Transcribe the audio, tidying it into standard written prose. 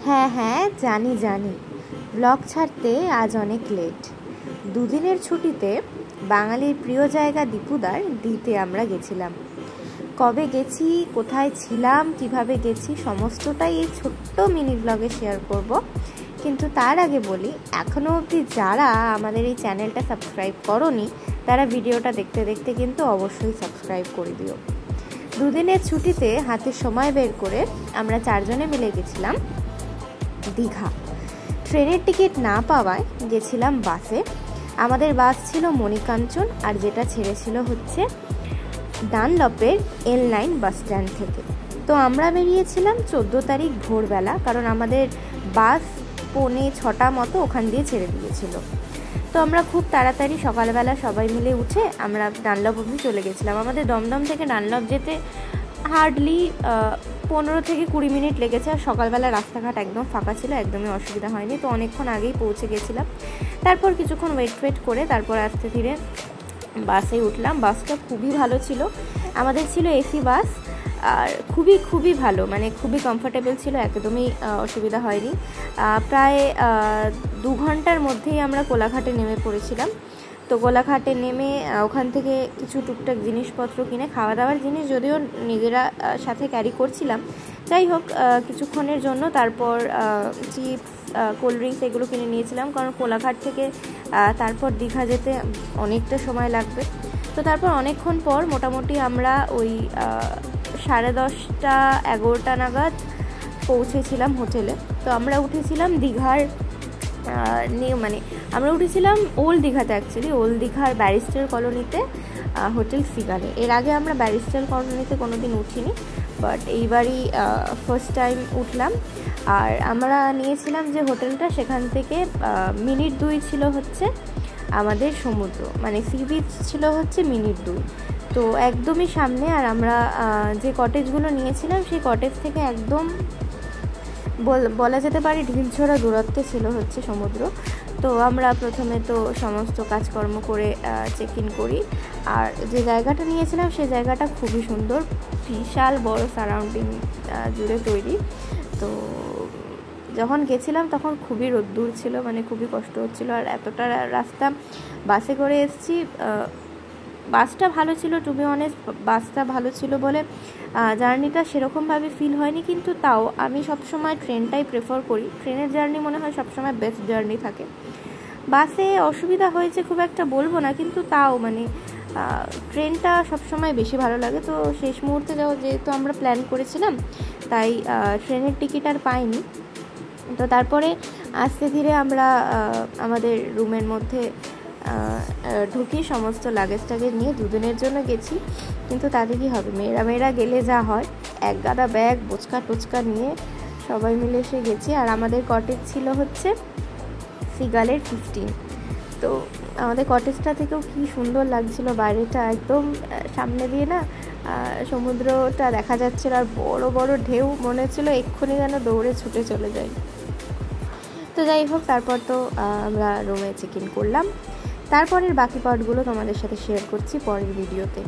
হ্যাঁ হ্যাঁ জানি জানি, ব্লগ ছাড়তে আজ অনেক লেট। দুদিনের ছুটিতে বাঙালির প্রিয় জায়গা দীপুদার দিতে আমরা গেছিলাম। কবে গেছি, কোথায় ছিলাম, কিভাবে গেছি সমস্তটাই এই ছোট্ট মিনি ব্লগে শেয়ার করব। কিন্তু তার আগে বলি, এখনও অবধি যারা আমাদের এই চ্যানেলটা সাবস্ক্রাইব করোনি তারা ভিডিওটা দেখতে দেখতে কিন্তু অবশ্যই সাবস্ক্রাইব করে দিও। দুদিনের ছুটিতে হাতে সময় বের করে আমরা 4 জনে মিলে গেছিলাম দীঘা। ট্রেনের টিকিট না পাওয়ায় গেছিলাম বাসে। আমাদের বাস ছিল মণিকাঞ্চন, আর যেটা ছেড়েছিল হচ্ছে ডানলপের L9 বাস স্ট্যান্ড থেকে। তো আমরা বেরিয়েছিলাম 14 তারিখ ভোরবেলা, কারণ আমাদের বাস 5:45 মতো ওখান দিয়ে ছেড়ে দিয়েছিল। তো আমরা খুব তাড়াতাড়ি সকালবেলা সবাই মিলে উঠে আমরা ডানলপ অবধি চলে গেছিলাম। আমাদের দমদম থেকে ডানলপ যেতে হার্ডলি 15 থেকে 20 মিনিট লেগেছে। আর সকালবেলা রাস্তাঘাট একদম ফাঁকা ছিল, একদমই অসুবিধা হয়নি। তো অনেকক্ষণ আগেই পৌঁছে গেছিলাম। তারপর কিছুক্ষণ ওয়েট করে তারপর আস্তে ধীরে বাসে উঠলাম। বাসটা খুবই ভালো ছিল, আমাদের ছিল এসি বাস, আর খুবই ভালো, মানে খুবই কমফোর্টেবল ছিল, একদমই অসুবিধা হয়নি। প্রায় 2 ঘন্টার মধ্যেই আমরা কোলাঘাটে নেমে পড়েছিলাম। তো কোলাঘাটে নেমে ওখান থেকে কিছু টুকটাক জিনিসপত্র কিনে, খাওয়া দাওয়ার জিনিস যদিও নিজেরা সাথে ক্যারি করছিলাম, যাই হোক কিছুক্ষণের জন্য। তারপর চিপস, কোল্ড ড্রিঙ্কস এগুলো কিনে নিয়েছিলাম, কারণ কোলাঘাট থেকে তারপর দীঘা যেতে অনেকটা সময় লাগবে। তো তারপর অনেকক্ষণ পর মোটামুটি আমরা ওই 10:30-11টা নাগাদ পৌঁছেছিলাম হোটেলে। তো আমরা উঠেছিলাম দীঘার মানে আমরা উঠেছিলাম ওল্ড দীঘাতে, অ্যাকচুয়ালি ওল্ড দীঘার ব্যারিস্টার কলোনিতে হোটেল সিগারে। এর আগে আমরা ব্যারিস্টার কলোনিতে কোনো দিন উঠিনি, বাট এইবারই ফার্স্ট টাইম উঠলাম। আর আমরা নিয়েছিলাম যে হোটেলটা, সেখান থেকে মিনিট 2 ছিল হচ্ছে আমাদের সমুদ্র, মানে সি বিচ ছিল হচ্ছে মিনিট 2। তো একদমই সামনে। আর আমরা যে কটেজগুলো নিয়েছিলাম সেই কটেজ থেকে একদম বলা যেতে পারে ঢিলছোড়া দূরত্বে ছিল হচ্ছে সমুদ্র। তো আমরা প্রথমে তো সমস্ত কাজকর্ম করে চেক ইন করি। আর যে জায়গাটা নিয়েছিলাম সেই জায়গাটা খুবই সুন্দর, বিশাল বড় সারাউন্ডিং জুড়ে তৈরি। তো যখন গেছিলাম তখন খুবই রোদ্দুর ছিল, মানে খুবই কষ্ট হচ্ছিল। আর এতটা রাস্তা বাসে করে এসেছি। বাসটা ভালো ছিল, টু বি অনেস্ট বাসটা ভালো ছিল বলে জার্নিটা সেরকমভাবে ফিল হয়নি। কিন্তু তাও আমি সবসময় ট্রেনটাই প্রেফার করি, ট্রেনের জার্নি মনে হয় সবসময় বেস্ট জার্নি থাকে। বাসে অসুবিধা হয়েছে খুব একটা বলবো না, কিন্তু তাও মানে ট্রেনটা সবসময় বেশি ভালো লাগে। তো শেষ মুহূর্তে যেহেতু আমরা প্ল্যান করেছিলাম, তাই ট্রেনের টিকিট আর পাইনি। তো তারপরে আস্তে ধীরে আমরা আমাদের রুমের মধ্যে ঢুকি, সমস্ত লাগেজ টাগেজ নিয়ে। 2 দিনের জন্য গেছি, কিন্তু তাতে কি হবে, মেয়েরা গেলে যা হয়, এক গাদা ব্যাগ বোচকা টোচকা নিয়ে সবাই মিলে এসে গেছি। আর আমাদের কটেজ ছিল হচ্ছে সিগালের 15। তো আমাদের কটেজটা থেকেও কি সুন্দর লাগছিল, বাইরেটা একদম সামনে দিয়ে না সমুদ্রটা দেখা যাচ্ছিল, আর বড় বড় ঢেউ, মনে হচ্ছিল এক্ষুনি যেন দৌড়ে ছুটে চলে যাই। তো যাই হোক, তারপর তো আমরা রুমে চেক ইন করলাম। তারপরের বাকি পার্টগুলো তোমাদের সাথে শেয়ার করছি পরের ভিডিওতে।